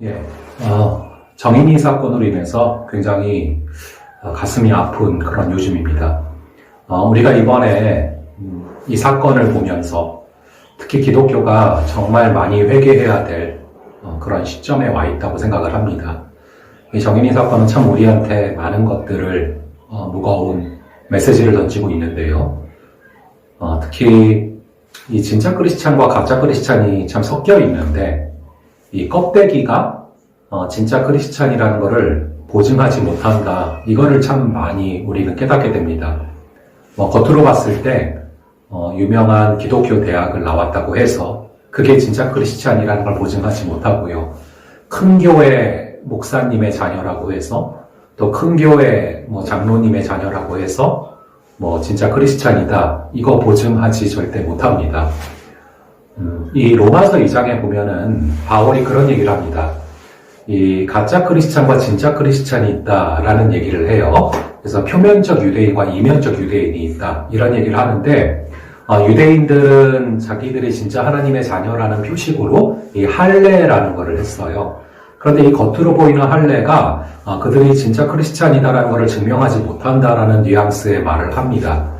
예, 정인이 사건으로 인해서 굉장히 가슴이 아픈 그런 요즘입니다. 우리가 이번에 이 사건을 보면서 특히 기독교가 정말 많이 회개해야 될 그런 시점에 와 있다고 생각을 합니다. 이 정인이 사건은 참 우리한테 많은 것들을 무거운 메시지를 던지고 있는데요. 특히 이 진짜 크리스찬과 가짜 크리스찬이 참 섞여 있는데 이 껍데기가 진짜 크리스찬이라는 것을 보증하지 못한다. 이거를 참 많이 우리는 깨닫게 됩니다. 겉으로 봤을 때 유명한 기독교 대학을 나왔다고 해서 그게 진짜 크리스찬이라는 걸 보증하지 못하고요. 큰 교회 목사님의 자녀라고 해서 또 큰 교회 장로님의 자녀라고 해서 진짜 크리스찬이다. 이거 보증하지 절대 못합니다. 이 로마서 2장에 보면은 바울이 그런 얘기를 합니다. 이 가짜 크리스찬과 진짜 크리스찬이 있다라는 얘기를 해요. 그래서 표면적 유대인과 이면적 유대인이 있다. 이런 얘기를 하는데 유대인들은 자기들이 진짜 하나님의 자녀라는 표식으로 이 할례라는 것을 했어요. 그런데 이 겉으로 보이는 할례가 그들이 진짜 크리스찬이다라는 것을 증명하지 못한다라는 뉘앙스의 말을 합니다.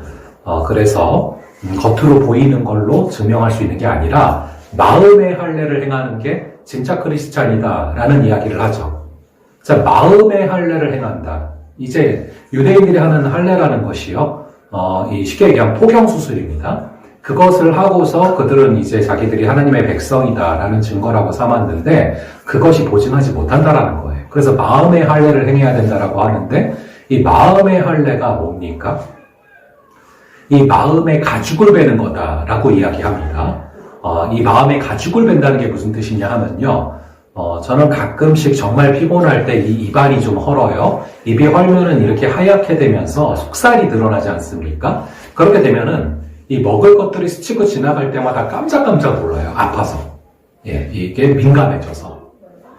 그래서 겉으로 보이는 걸로 증명할 수 있는 게 아니라 마음의 할례를 행하는 게 진짜 크리스찬이다라는 이야기를 하죠. 자, 마음의 할례를 행한다. 이제 유대인들이 하는 할례라는 것이요, 이 쉽게 얘기하면 포경 수술입니다. 그것을 하고서 그들은 이제 자기들이 하나님의 백성이다라는 증거라고 삼았는데 그것이 보증하지 못한다라는 거예요. 그래서 마음의 할례를 행해야 된다라고 하는데 이 마음의 할례가 뭡니까? 이 마음의 가죽을 베는 거다라고 이야기합니다. 이 마음의 가죽을 벤다는 게 무슨 뜻이냐 하면요. 저는 가끔씩 정말 피곤할 때 이 입안이 좀 헐어요. 입이 헐면은 이렇게 하얗게 되면서 속살이 드러나지 않습니까? 그렇게 되면은 이 먹을 것들이 스치고 지나갈 때마다 깜짝깜짝 놀라요. 아파서. 예, 이게 민감해져서.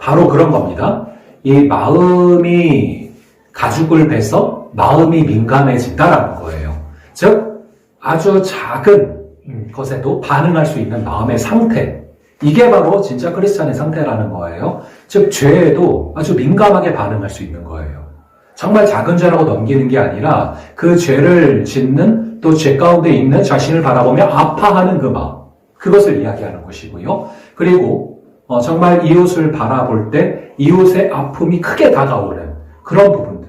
바로 그런 겁니다. 이 마음이 가죽을 베서 마음이 민감해진다라는 거예요. 즉, 아주 작은 것에도 반응할 수 있는 마음의 상태. 이게 바로 진짜 크리스찬의 상태라는 거예요. 즉, 죄에도 아주 민감하게 반응할 수 있는 거예요. 정말 작은 죄라고 넘기는 게 아니라 그 죄를 짓는 또 죄 가운데 있는 자신을 바라보며 아파하는 그 마음. 그것을 이야기하는 것이고요. 그리고 정말 이웃을 바라볼 때 이웃의 아픔이 크게 다가오는 그런 부분들.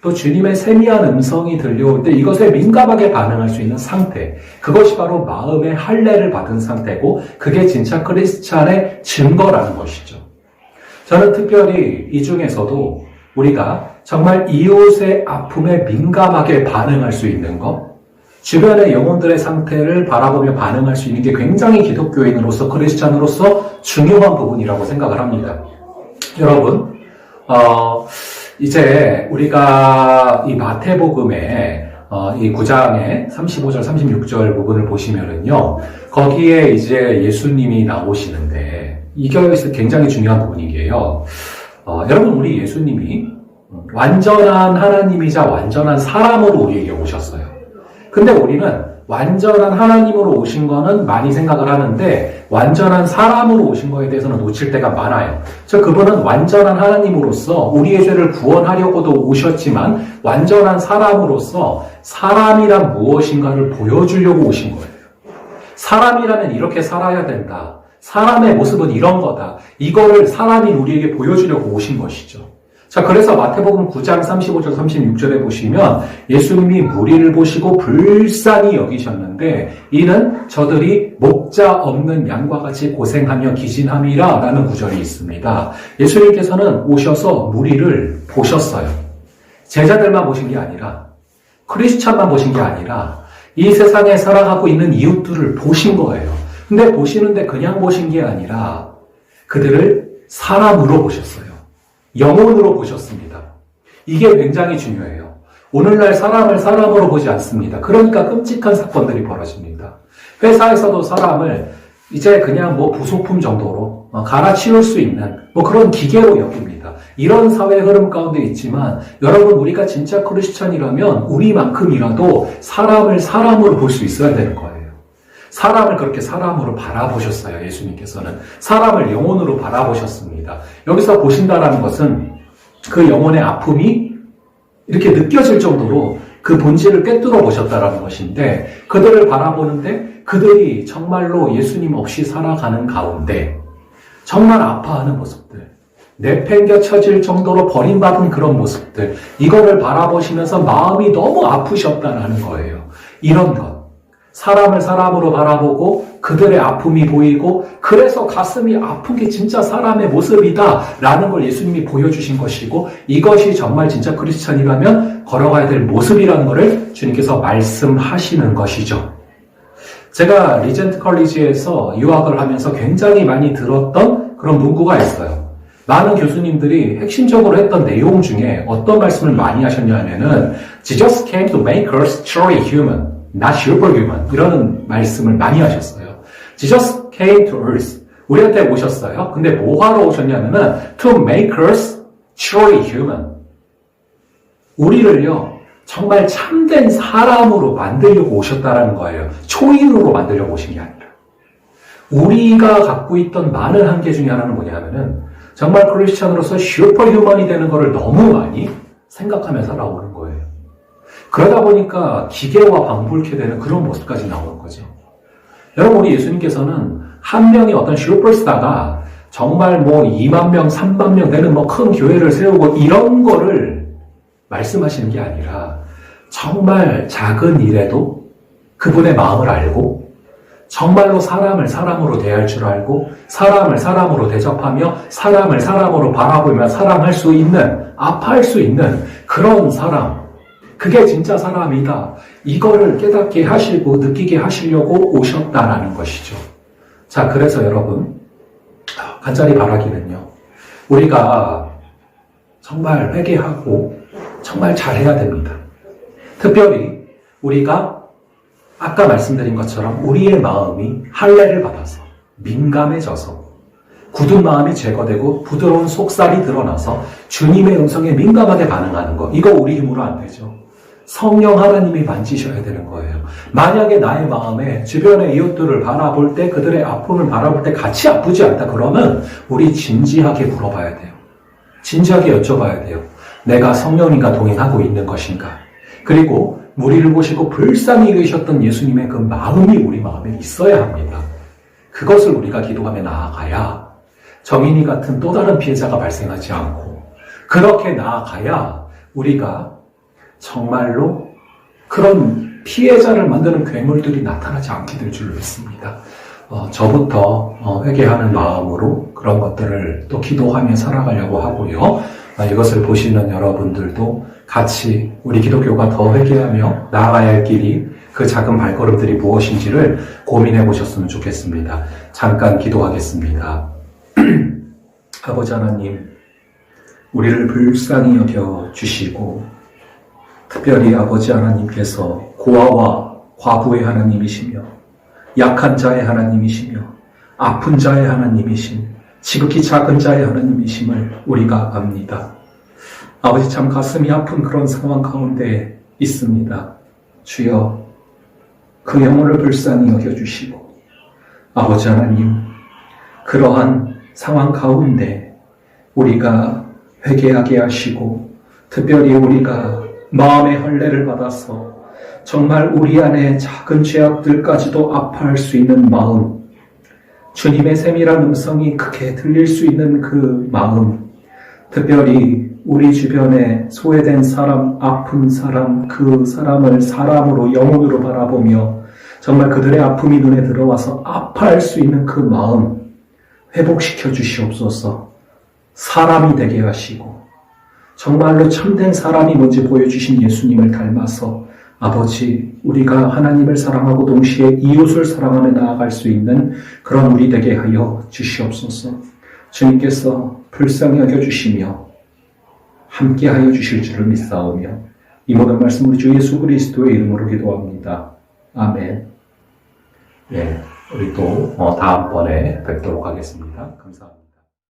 또 주님의 세미한 음성이 들려올 때 이것에 민감하게 반응할 수 있는 상태. 그것이 바로 마음의 할례를 받은 상태고 그게 진짜 크리스찬의 증거라는 것이죠. 저는 특별히 이 중에서도 우리가 정말 이웃의 아픔에 민감하게 반응할 수 있는 것, 주변의 영혼들의 상태를 바라보며 반응할 수 있는 게 굉장히 기독교인으로서 크리스찬으로서 중요한 부분이라고 생각을 합니다. 여러분, 이제 우리가 이 마태복음의 이 9장의 35절, 36절 부분을 보시면은요, 거기에 이제 예수님이 나오시는데, 이게 굉장히 중요한 부분이게요. 여러분, 우리 예수님이 완전한 하나님이자 완전한 사람으로 우리에게 오셨어요. 근데 우리는 완전한 하나님으로 오신 거는 많이 생각을 하는데 완전한 사람으로 오신 거에 대해서는 놓칠 때가 많아요. 즉 그분은 완전한 하나님으로서 우리의 죄를 구원하려고도 오셨지만 완전한 사람으로서 사람이란 무엇인가를 보여주려고 오신 거예요. 사람이라면 이렇게 살아야 된다. 사람의 모습은 이런 거다. 이거를 사람인 우리에게 보여주려고 오신 것이죠. 자, 그래서 마태복음 9장 35절 36절에 보시면 예수님이 무리를 보시고 불쌍히 여기셨는데 이는 저들이 목자 없는 양과 같이 고생하며 기진함이라 라는 구절이 있습니다. 예수님께서는 오셔서 무리를 보셨어요. 제자들만 보신 게 아니라 크리스찬만 보신 게 아니라 이 세상에 살아가고 있는 이웃들을 보신 거예요. 근데 보시는데 그냥 보신 게 아니라 그들을 사람으로 보셨어요. 영혼으로 보셨습니다. 이게 굉장히 중요해요. 오늘날 사람을 사람으로 보지 않습니다. 그러니까 끔찍한 사건들이 벌어집니다. 회사에서도 사람을 이제 그냥 부속품 정도로 갈아치울 수 있는 그런 기계로 여깁니다. 이런 사회 흐름 가운데 있지만 여러분 우리가 진짜 크리스찬이라면 우리만큼이라도 사람을 사람으로 볼 수 있어야 되는 거예요. 사람을 그렇게 사람으로 바라보셨어요. 예수님께서는 사람을 영혼으로 바라보셨습니다. 여기서 보신다라는 것은 그 영혼의 아픔이 이렇게 느껴질 정도로 그 본질을 꿰뚫어 보셨다라는 것인데, 그들을 바라보는데 그들이 정말로 예수님 없이 살아가는 가운데 정말 아파하는 모습들, 내팽겨쳐질 정도로 버림받은 그런 모습들, 이거를 바라보시면서 마음이 너무 아프셨다는 거예요. 이런 것, 사람을 사람으로 바라보고 그들의 아픔이 보이고, 그래서 가슴이 아픈 게 진짜 사람의 모습이다 라는 걸 예수님이 보여주신 것이고, 이것이 정말 진짜 크리스찬이라면 걸어가야 될 모습이라는 것을 주님께서 말씀하시는 것이죠. 제가 리젠트 컬리지에서 유학을 하면서 굉장히 많이 들었던 그런 문구가 있어요. 많은 교수님들이 핵심적으로 했던 내용 중에 어떤 말씀을 많이 하셨냐면은 Jesus came to make us truly human, not superhuman, 이런 말씀을 많이 하셨어요. Jesus came to earth, 우리한테 오셨어요. 근데 뭐 하러 오셨냐면은 to make us truly human, 우리를요 정말 참된 사람으로 만들려고 오셨다라는 거예요. 초인으로 만들려고 오신 게 아니라. 우리가 갖고 있던 많은 한계 중에 하나는 뭐냐면은 정말 크리스찬으로서 슈퍼휴먼이 되는 것을 너무 많이 생각하며 살아오는 거예요. 그러다 보니까 기계와 방불케 되는 그런 모습까지 나오는 거죠. 여러분, 우리 예수님께서는 한 명의 어떤 슈퍼스타가 정말 뭐 2만 명, 3만 명 되는 뭐 큰 교회를 세우고 이런 거를 말씀하시는 게 아니라 정말 작은 일에도 그분의 마음을 알고 정말로 사람을 사람으로 대할 줄 알고 사람을 사람으로 대접하며 사람을 사람으로 바라보며 사랑할 수 있는, 아파할 수 있는 그런 사람, 그게 진짜 사람이다. 이거를 깨닫게 하시고 느끼게 하시려고 오셨다라는 것이죠. 자, 그래서 여러분 간절히 바라기는요, 우리가 정말 회개하고 정말 잘해야 됩니다. 특별히 우리가 아까 말씀드린 것처럼 우리의 마음이 할례를 받아서 민감해져서 굳은 마음이 제거되고 부드러운 속살이 드러나서 주님의 음성에 민감하게 반응하는 것, 이거 우리 힘으로 안 되죠. 성령 하나님이 만지셔야 되는 거예요. 만약에 나의 마음에 주변의 이웃들을 바라볼 때, 그들의 아픔을 바라볼 때 같이 아프지 않다 그러면 우리 진지하게 물어봐야 돼요. 진지하게 여쭤봐야 돼요. 내가 성령님과 동행하고 있는 것인가? 그리고 우리를 보시고 불쌍히 여기셨던 예수님의 그 마음이 우리 마음에 있어야 합니다. 그것을 우리가 기도하며 나아가야 정인이 같은 또 다른 피해자가 발생하지 않고, 그렇게 나아가야 우리가 정말로 그런 피해자를 만드는 괴물들이 나타나지 않게 될 줄 믿습니다. 저부터 회개하는 마음으로 그런 것들을 또 기도하며 살아가려고 하고요. 이것을 보시는 여러분들도 같이 우리 기독교가 더 회개하며 나아가야 할 길이, 그 작은 발걸음들이 무엇인지를 고민해 보셨으면 좋겠습니다. 잠깐 기도하겠습니다. 아버지 하나님, 우리를 불쌍히 여겨 주시고, 특별히 아버지 하나님께서 고아와 과부의 하나님이시며 약한 자의 하나님이시며 아픈 자의 하나님이신 지극히 작은 자의 하나님이심을 우리가 압니다. 아버지, 참 가슴이 아픈 그런 상황 가운데 있습니다. 주여, 그 영혼을 불쌍히 여겨주시고, 아버지 하나님, 그러한 상황 가운데 우리가 회개하게 하시고, 특별히 우리가 마음의 할례를 받아서 정말 우리 안에 작은 죄악들까지도 아파할 수 있는 마음, 주님의 세밀한 음성이 크게 들릴 수 있는 그 마음, 특별히 우리 주변에 소외된 사람, 아픈 사람, 그 사람을 사람으로, 영혼으로 바라보며 정말 그들의 아픔이 눈에 들어와서 아파할 수 있는 그 마음 회복시켜 주시옵소서. 사람이 되게 하시고 정말로 참된 사람이 뭔지 보여주신 예수님을 닮아서 아버지, 우리가 하나님을 사랑하고 동시에 이웃을 사랑하며 나아갈 수 있는 그런 우리 되게 하여 주시옵소서. 주님께서 불쌍히 여겨주시며 함께하여 주실 줄을 믿사오며 이 모든 말씀 우리 주 예수 그리스도의 이름으로 기도합니다. 아멘. 네, 우리 또 다음번에 뵙도록 하겠습니다. 감사합니다.